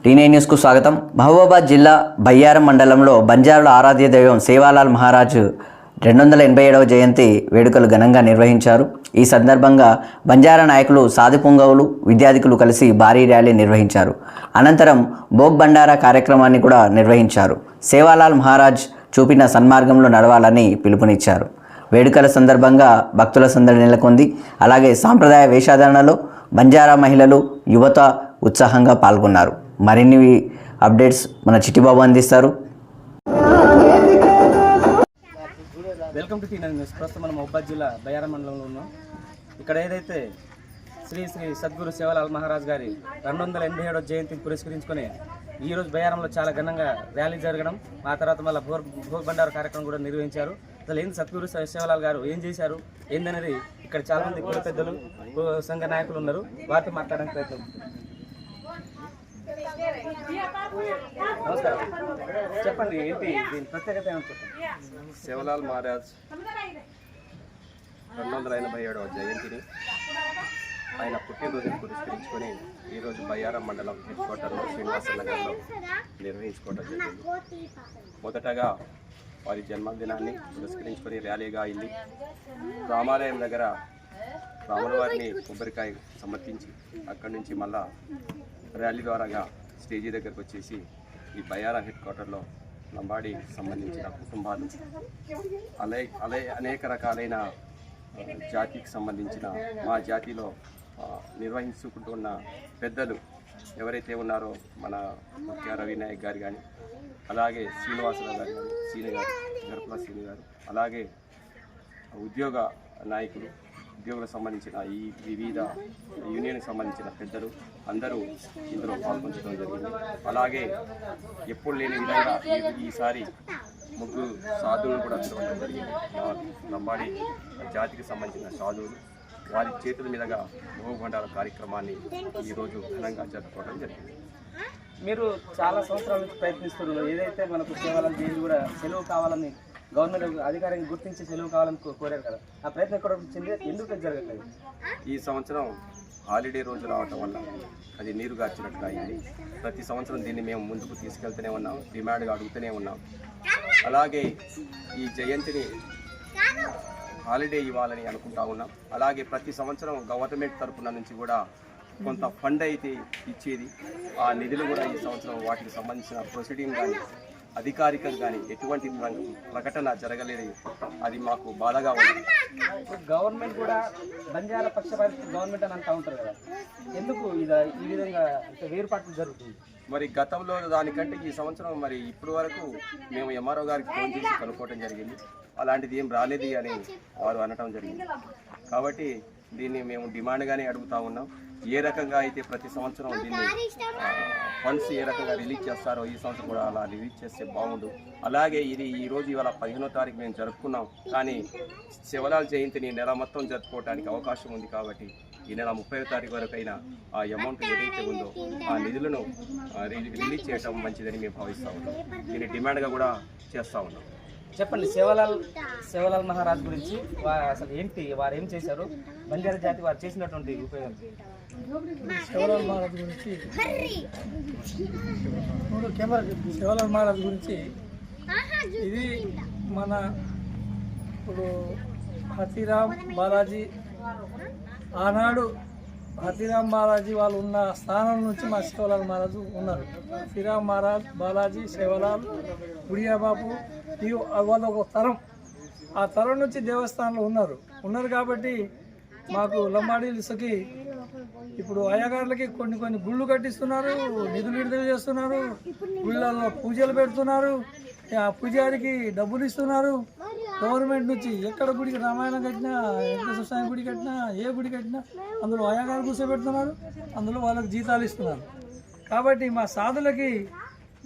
టీనే న్యూస్కు స్వాగతం. మహబూబాబాద్ జిల్లా బయ్యారం మండలంలో బంజారాల ఆరాధ్య దైవం సేవాలాల్ మహారాజ్ 287వ జయంతి వేడుకలు ఘనంగా నిర్వహించారు. ఈ సందర్భంగా బంజారా నాయకులు, సాధు పుంగవులు, విద్యార్థికులు కలిసి భారీ ర్యాలీ నిర్వహించారు. అనంతరం భోగ్ బండారా కార్యక్రమాన్ని కూడా నిర్వహించారు. సేవాలాల్ మహారాజ్ చూపిన సన్మార్గంలో నడవాలని పిలుపునిచ్చారు. వేడుకల సందర్భంగా భక్తుల సందడి నెలకొంది. అలాగే సాంప్రదాయ వేషధారణలో బంజారా మహిళలు, యువత ఉత్సాహంగా పాల్గొన్నారు. మరిన్ని అప్డేట్స్ మన చిట్టిబాబు అందిస్తారు. Welcome to T news. ప్రస్తుతం మనం మహబూబాబాద్ జిల్లా బయ్యారం మండలంలో ఉన్నాం. ఇక్కడ ఏదైతే శ్రీ శ్రీ సద్గురు సేవాలాల్ మహారాజ్ గారి 287వ జయంతిని పురస్కరించుకొని ఈరోజు బయ్యారంలో చాలా ఘనంగా ర్యాలీ జరగడం, ఆ తర్వాత మళ్ళీ భోగ్ బండారా కార్యక్రమం కూడా నిర్వహించారు. అసలు ఏంది సద్గురు సేవాలాల్ గారు ఏం చేశారు ఏందనేది ఇక్కడ చాలామంది కుల పెద్దలు, సంఘ నాయకులు ఉన్నారు. వారితో మాట్లాడడానికి ప్రయత్నం. నమస్కారం, చెప్పండి ఏంటి దీని ప్రత్యేకత ఏమని చెప్పండి. సేవాలాల్ మహారాజ్ 287వ జయంతిని ఆయన పుట్టినరోజును పురస్కరించుకొని ఈరోజు బయ్యారం మండలం హెడ్ క్వార్టర్లో శ్రీనివాస నగర్లో నిర్వహించుకోవడం జరిగింది. మొదటగా వారి జన్మదినాన్ని పురస్కరించుకొని ర్యాలీగా అయింది. రామాలయం దగ్గర రాముల వారిని కొబ్బరికాయ సమర్పించి అక్కడి నుంచి మళ్ళా ర్యాలీ ద్వారాగా స్టేజీ దగ్గరకు వచ్చేసి ఈ బయ్యారం హెడ్ క్వార్టర్లో లంబాడి సంబంధించిన కుటుంబాలు అనేక రకాలైన జాతికి సంబంధించిన మా జాతిలో నిర్వహించుకుంటున్న పెద్దలు ఎవరైతే ఉన్నారో మన ముఖ్య రవినాయక్ గారు కానీ, అలాగే శ్రీనివాసరావు గారు కానీ, సీని గారు, గర్పల సీని గారు, అలాగే ఉద్యోగ నాయకులు, ఉద్యోగులకు సంబంధించిన ఈ వివిధ యూనియన్కి సంబంధించిన పెద్దలు అందరూ ఇందులో పాల్గొనడం జరిగింది. అలాగే ఎప్పుడు లేని విధంగా ఈసారి ముగ్గురు సాధువులు కూడా పిలవడం జరిగింది. లంబాడి జాతికి సంబంధించిన సాధువులు వారి చేతుల మీదుగా భోగ్ బండారా కార్యక్రమాన్ని ఈరోజు ఘనంగా జరుపుకోవడం జరిగింది. మీరు చాలా సంవత్సరాల నుంచి ప్రయత్నిస్తున్నారు. ఏదైతే మనకు సేవాలాల్ జయంతి కూడా సెలవు కావాలని గవర్నమెంట్ అధికారిని గుర్తించి సెలవు కావాలని కోరారు కదా, ఆ ప్రయత్నం ఎక్కడ వచ్చింది, ఎందుకు జరగట్లేదు? ఈ సంవత్సరం హాలిడే రోజు రావటం వల్ల అది నీరు గార్చినట్టుగా అయింది. ప్రతి సంవత్సరం దీన్ని మేము ముందుకు తీసుకెళ్తూనే ఉన్నాం, డిమాండ్గా అడుగుతూనే ఉన్నాం. అలాగే ఈ జయంతిని హాలిడే ఇవ్వాలని అనుకుంటా ఉన్నాం. అలాగే ప్రతి సంవత్సరం గవర్నమెంట్ తరఫున నుంచి కూడా కొంత ఫండ్ అయితే ఇచ్చేది. ఆ నిధులు కూడా ఈ సంవత్సరం వాటికి సంబంధించిన ప్రొసీడింగ్ కానీ అధికారికంగా కానీ ఎటువంటి ప్రకటన జరగలేదు. అది మాకు బాధగా ఉంది. గవర్నమెంట్ కూడా బంజారా పక్షపాత గవర్నమెంట్ అని అంటూ ఉంటారు కదా, ఎందుకు ఈ విధంగా వేరుపాట్లు జరుగుతుంది? మరి గతంలో దానికంటే ఈ సంవత్సరం మరి ఇప్పటి వరకు మేము ఎంఆర్ఓ గారికి ఫోన్ చేసి కనుక్కోవడం జరిగింది. అలాంటిది ఏం రాలేదు అని వారు అనటం జరిగింది. కాబట్టి దీన్ని మేము డిమాండ్గానే అడుగుతూ ఉన్నాం. ఏ రకంగా అయితే ప్రతి సంవత్సరం దీన్ని ఫండ్స్ ఏ రకంగా రిలీజ్ చేస్తారో ఈ సంవత్సరం కూడా అలా రిలీజ్ చేస్తే బాగుండు. అలాగే ఈరోజు ఇవాళ 15వ తారీఖు మేము జరుపుకున్నాం, కానీ సేవాలాల్ జయంతిని నెల మొత్తం జరుపుకోవడానికి అవకాశం ఉంది. కాబట్టి ఈ నెల 30వ తారీఖు వరకు అయినా ఆ అమౌంట్ ఏదైతే ఉందో ఆ నిధులను రిలీజ్ చేయడం మంచిదని మేము భావిస్తూ ఉన్నాం. దీన్ని డిమాండ్గా కూడా చేస్తూ ఉన్నాం. చెప్పండి, సేవాలాల్ మహారాజ్ గురించి అసలు ఏంటి, వారు ఏం చేశారు, బంజారా జాతి వారు చేసినటువంటి ఉపయోగం? సేవాలాల్ మహారాజ్ గురించి సేవాలాల్ మహారాజ్ గురించి ఇది మన ఇప్పుడు హతీరామ్ బాలాజీ, ఆనాడు హతీరామ్ బాలాజీ వాళ్ళు ఉన్న స్థానం నుంచి మా సేవాలాల్ మహారాజు ఉన్నారు. హతీరామ్ మహారాజ్, బాలాజీ, సేవాలాల్, గుడియా బాబు, వాళ్ళ ఒక తరం, ఆ తరం నుంచి దేవస్థానంలో ఉన్నారు కాబట్టి మాకు లంబాడీలకి ఇప్పుడు అయ్యగారులకి కొన్ని గుళ్ళు కట్టిస్తున్నారు, నిధులు విడుదల చేస్తున్నారు, గుళ్ళల్లో పూజలు పెడుతున్నారు, ఆ పూజారికి డబ్బులు ఇస్తున్నారు గవర్నమెంట్ నుంచి. ఎక్కడ గుడికి రామాయణం కట్టినా, వెంకటేశ్వర స్వామి గుడి కట్టినా, ఏ గుడి కట్టినా అందులో అయ్యగారు కూర్చోబెడుతున్నారు, అందులో వాళ్ళకి జీతాలు ఇస్తున్నారు. కాబట్టి మా సాధులకి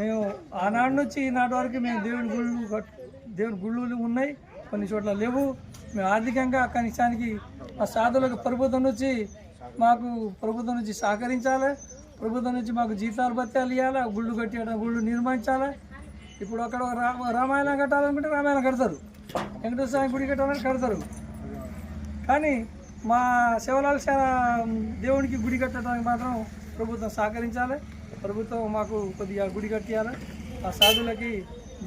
మేము ఆనాడు నుంచి ఈనాటి వరకు మేము దేవుని గుళ్ళు ఉన్నాయి, కొన్ని చోట్ల లేవు. మేము ఆర్థికంగా కనీసానికి మా సాధులకు ప్రభుత్వం నుంచి సహకరించాలి. ప్రభుత్వం నుంచి మాకు జీతాలు భత్యాలు ఇవ్వాలి, గుళ్ళు కట్టేయడం, గుళ్ళు నిర్మించాలి. ఇప్పుడు అక్కడ రామాయణం కట్టాలనుకుంటే రామాయణం కడతారు, వెంకటేశ్వర స్వామి గుడి కట్టాలని కడతారు. కానీ మా సేవాలాల్ దేవునికి గుడి కట్టడానికి మాత్రం ప్రభుత్వం సహకరించాలి. ప్రభుత్వం మాకు కొద్దిగా గుడి కట్టియాలి, ఆ సాధులకి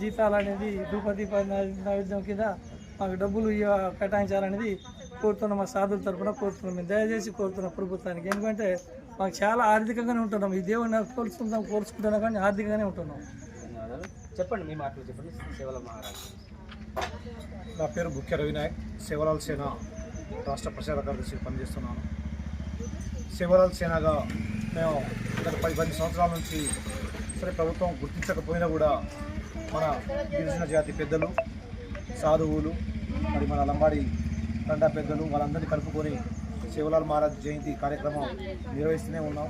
జీతాలు అనేది ధూపదీప నైవేద్యం కింద మాకు డబ్బులు కేటాయించాలనేది కోరుతున్నాం. మా సాధుల తరఫున కోరుతున్నాం. మేము దయచేసి కోరుతున్నాం ప్రభుత్వానికి. ఎందుకంటే మాకు చాలా ఆర్థికంగానే ఉంటున్నాం. ఈ దేవుడిని కోల్చుకుంటున్నాం కానీ ఆర్థికంగానే ఉంటున్నాం. ధన్యవాదాలు. చెప్పండి, మీ మాటలు చెప్పండి. సేవలాల్ మహారాజ్. నా పేరు బుక్య రవినాయక్, సేవలాల్ సేన రాష్ట్ర ప్రచార కార్యదర్శి పనిచేస్తున్నాను. సేవలాల్ సేనగా మేము గత 10 సంవత్సరాల నుంచి సరే ప్రభుత్వం గుర్తించకపోయినా కూడా మన గిరిజన జాతి పెద్దలు, సాధువులు, మరి మన లంబాడి తండా పెద్దలు వాళ్ళందరినీ కలుపుకొని సేవలాల్ మహారాజ్ జయంతి కార్యక్రమం నిర్వహిస్తూనే ఉన్నాం.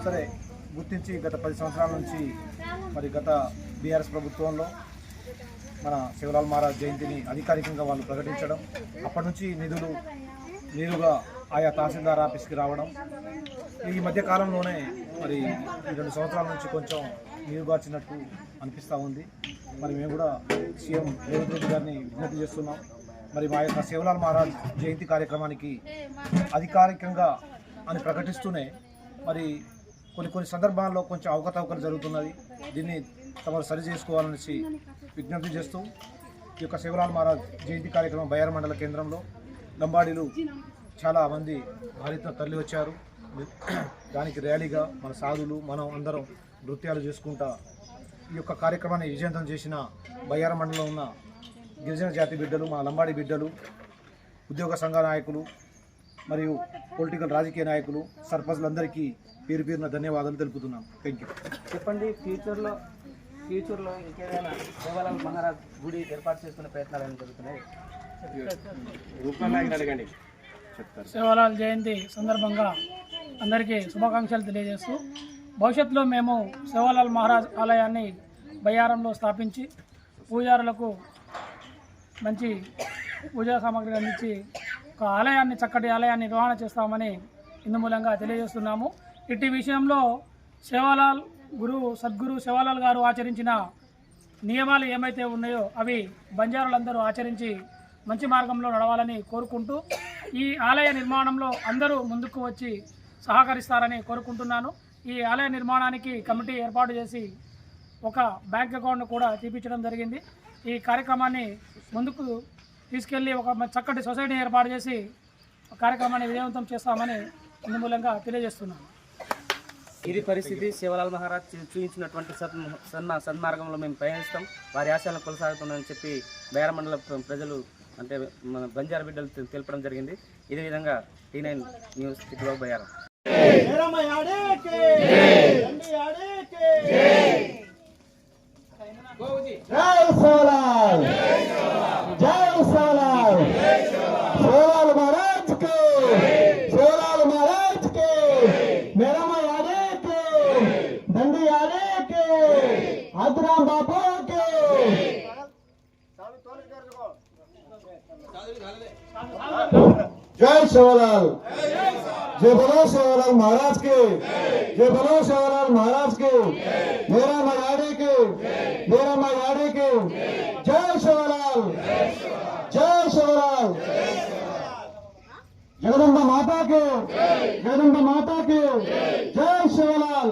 సరే గుర్తించి గత 10 సంవత్సరాల నుంచి మరి గత బీఆర్ఎస్ ప్రభుత్వంలో మన సేవలాల్ మహారాజ్ జయంతిని అధికారికంగా వాళ్ళు ప్రకటించడం, అప్పటి నుంచి నిధులు నేరుగా ఆయా తహసీల్దార్ ఆఫీస్కి రావడం, ఈ మధ్య కాలంలోనే మరి ఈ 2 సంవత్సరాల నుంచి కొంచెం నీరుగార్చినట్టు అనిపిస్తూ ఉంది. మరి మేము కూడా సీఎం రేవంత్ రెడ్డి గారిని విజ్ఞప్తి చేస్తున్నాం. మరి మా యొక్క సేవలాల్ మహారాజ్ జయంతి కార్యక్రమానికి అధికారికంగా అని ప్రకటిస్తూనే మరి కొన్ని సందర్భాల్లో కొంచెం అవకతవకలు జరుగుతున్నది. దీన్ని తమరు సరి చేసుకోవాలనేసి విజ్ఞప్తి చేస్తూ ఈ యొక్క సేవలాల్ మహారాజ్ జయంతి కార్యక్రమం బయ్యారం మండల కేంద్రంలో లంబాడీలు చాలా మంది భారీతో తరలి వచ్చారు. దానికి ర్యాలీగా మన సాధులు మనం అందరం నృత్యాలు చేసుకుంటా ఈ యొక్క కార్యక్రమాన్ని విజయవంతం చేసిన బయ్యారం మండలంలో ఉన్న గిరిజన జాతి బిడ్డలు, మా లంబాడి బిడ్డలు, ఉద్యోగ సంఘ నాయకులు మరియు పొలిటికల్ రాజకీయ నాయకులు, సర్పంచ్లందరికీ పేరు పేరున ధన్యవాదాలు తెలుపుతున్నాను. Thank you. చెప్పండి, ఫ్యూచర్లో ఇంకేదైనా సేవలాల్ మహారాజ్ గుడి ఏర్పాటు చేసుకునే ప్రయత్నాలు ఏమైనా జరుగుతున్నాయి? అడగండి, చెప్తారు. సేవలాల్ జయంతి సందర్భంగా అందరికీ శుభాకాంక్షలు తెలియజేస్తూ భవిష్యత్తులో మేము సేవలాల్ మహారాజ్ ఆలయాన్ని బయ్యారంలో స్థాపించి పూజారులకు మంచి పూజా సామాగ్రి అందించి ఒక ఆలయాన్ని, చక్కటి ఆలయాన్ని నిర్వహణ చేస్తామని ఇందు మూలంగా తెలియజేస్తున్నాము. ఇట్టి విషయంలో సేవలాల్ సద్గురు సేవలాల్ గారు ఆచరించిన నియమాలు ఏమైతే ఉన్నాయో అవి బంజారులందరూ ఆచరించి మంచి మార్గంలో నడవాలని కోరుకుంటూ ఈ ఆలయ నిర్మాణంలో అందరూ ముందుకు వచ్చి సహకరిస్తారని కోరుకుంటున్నాను. ఈ ఆలయ నిర్మాణానికి కమిటీ ఏర్పాటు చేసి ఒక బ్యాంక్ అకౌంట్ కూడా తీపించడం జరిగింది. ఈ కార్యక్రమాన్ని ముందుకు తీసుకెళ్లి ఒక చక్కటి సొసైటీ ఏర్పాటు చేసి కార్యక్రమాన్ని విజయవంతం చేస్తామని ఇందుమూలంగా తెలియజేస్తున్నాను. ఇది పరిస్థితి. సేవలాల్ మహారాజ్ చూపించినటువంటి సన్మార్గంలో మేము ప్రయాణిస్తాం, వారి ఆశయాలను కొనసాగుతున్నామని చెప్పి బయ్యారం మండల ప్రజలు అంటే మన బంజారా బిడ్డలు తెలపడం జరిగింది. ఇదే విధంగా T9 న్యూస్ బయ్యారం. జై సేవలాల్, జై సేవలాల్, సేవలాల్ మహారాజ్ కి, సేవలాల్ మహారాజ్ కి, మేరమ్మ యాదే కి, దండి యాదే కి, ఆదిరామ్ బాబు కి. जय सेवालाल, जय बोलो सेवालाल महाराज के, जय बोलो सेवालाल महाराज के, मेरा मयाड़ी के, मेरा मयाड़ी के, जय सेवालाल, जय सेवालाल, जगदम्बा माता के, जगदम्बा माता के, जय सेवालाल,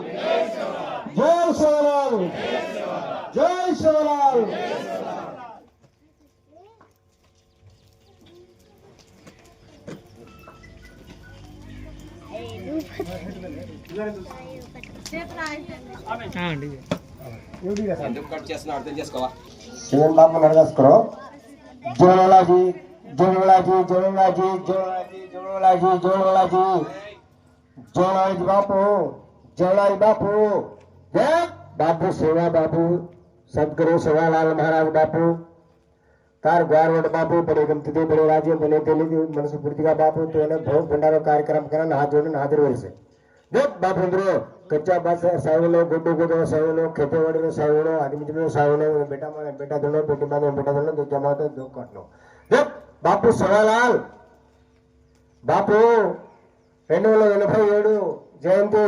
जय सेवालाल, जय सेवालाल. ఎందుకు కట్ చేస్తున్నా అర్థం చేసుకోవా? शिवन बाबू नरगस करो. जोड़ोला जी, जोड़ोला जी, जोड़ोला जी, जोड़ोला जी, जोड़ोला जी, जोड़ोला जी, जोड़ोला जी बापू, जोड़ोला जी बापू, बापू सेवा बापू, सदगुरु सेवालाल महाराज बापू, तार गवर्नमेंट बापू बड़े गमती थे, बड़े राज्य बने तेली मनसु पूर्ति का बापू तो ने भोग भंडारो कार्यक्रम करना हाथ जोड़ने हाजिर हुए से देख बापू अंदरो कच्चा बस सावलो गुड्डू गुड्डू सावलो खेते वाले सावलो आदमी जो सावलो बेटा माने बेटा दोनों बेटी माने बेटा दोनों दो जमाते दो काटनो देख बापू सेवालाल बापू 287 जयंती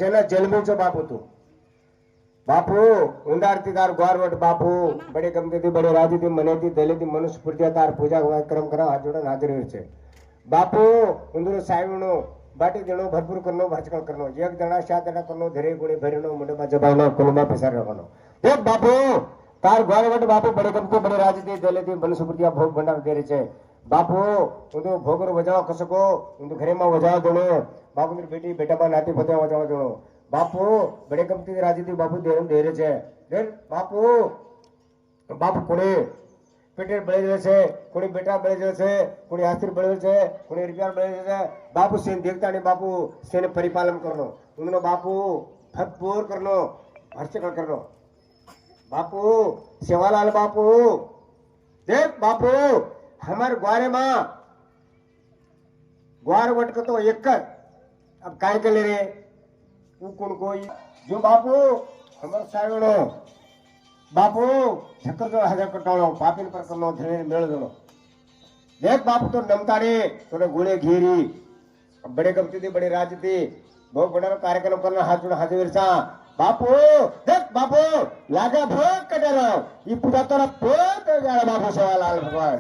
जन जन्मिंचो बापू तू बापू उंडारती तार गवर्नमेंट बापू बड़े गमती थी बड़े राजी थी मने थी दलित थी मनुष्य पूर्ति तार पूजा कार्यक्रम करा हाथ जोड़ा हाजिर हुए से बापू उंदरो सावलो बाटी देणो भरपूर करणं भाचकळ करणं एक जणा 7 जणा करणं धरे गुणे भरणं मुंडमा जबावणं कुलमा पेसार रखणं देख बापू तार गौरवट बापू बड़े कमते बड़े राजते दलते बन सुप्रतिया भोग भंडार दे रे छे बापू उन्दो भोगर वजाव कसको उन्दो घरे में वजाव देणो बापू मेरी बेटी बेटा बा नाती फते वजाव देणो बापू बड़े कमते राजते बापू दे रे छे देख बापू बापू कोणे पेटेर बळे છે कोणी बेटा बळे છે कोणी आस्तिर बळे છે कोणी रुपया बळे છે बापू सेन देखता ने बापू सेन परिपालन करनो उन्नो बापू भरपूर करनो हर्षकळ करनो बापू सेवालाल बापू देख बापू हमार ग्वारे मां ग्वार वटक तो एक अब काय केले रे कोण कोई जो बापू हमार सावणो बापू झक्कर जो हजार कटावो पापिन पर करनो धरे मेळ दो देख बापू तो नमतारे तोने गुणे घेरी बड़े गमती थी बड़े राज थी बहुत बड़ा कार्यक्रम करना हाथ जोड़ हाथ विरसा बापू देख बापू लागा भोग कटारो ये पूजा तोरा पोत जाड़ा बापू सेवालाल भगवान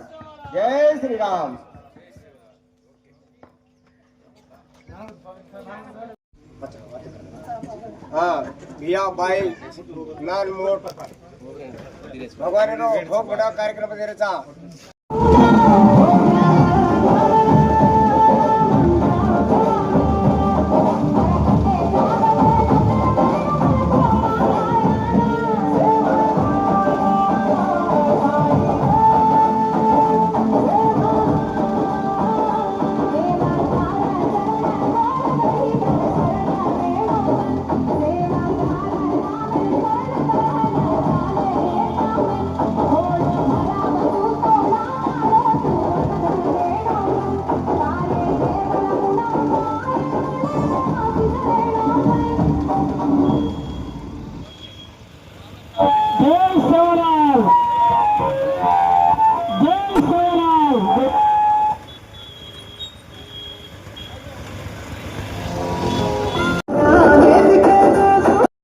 जय श्री राम हाँ भैया भाई नान मोट भगवान नो बहुत बड़ा कार्यक्रम दे रहा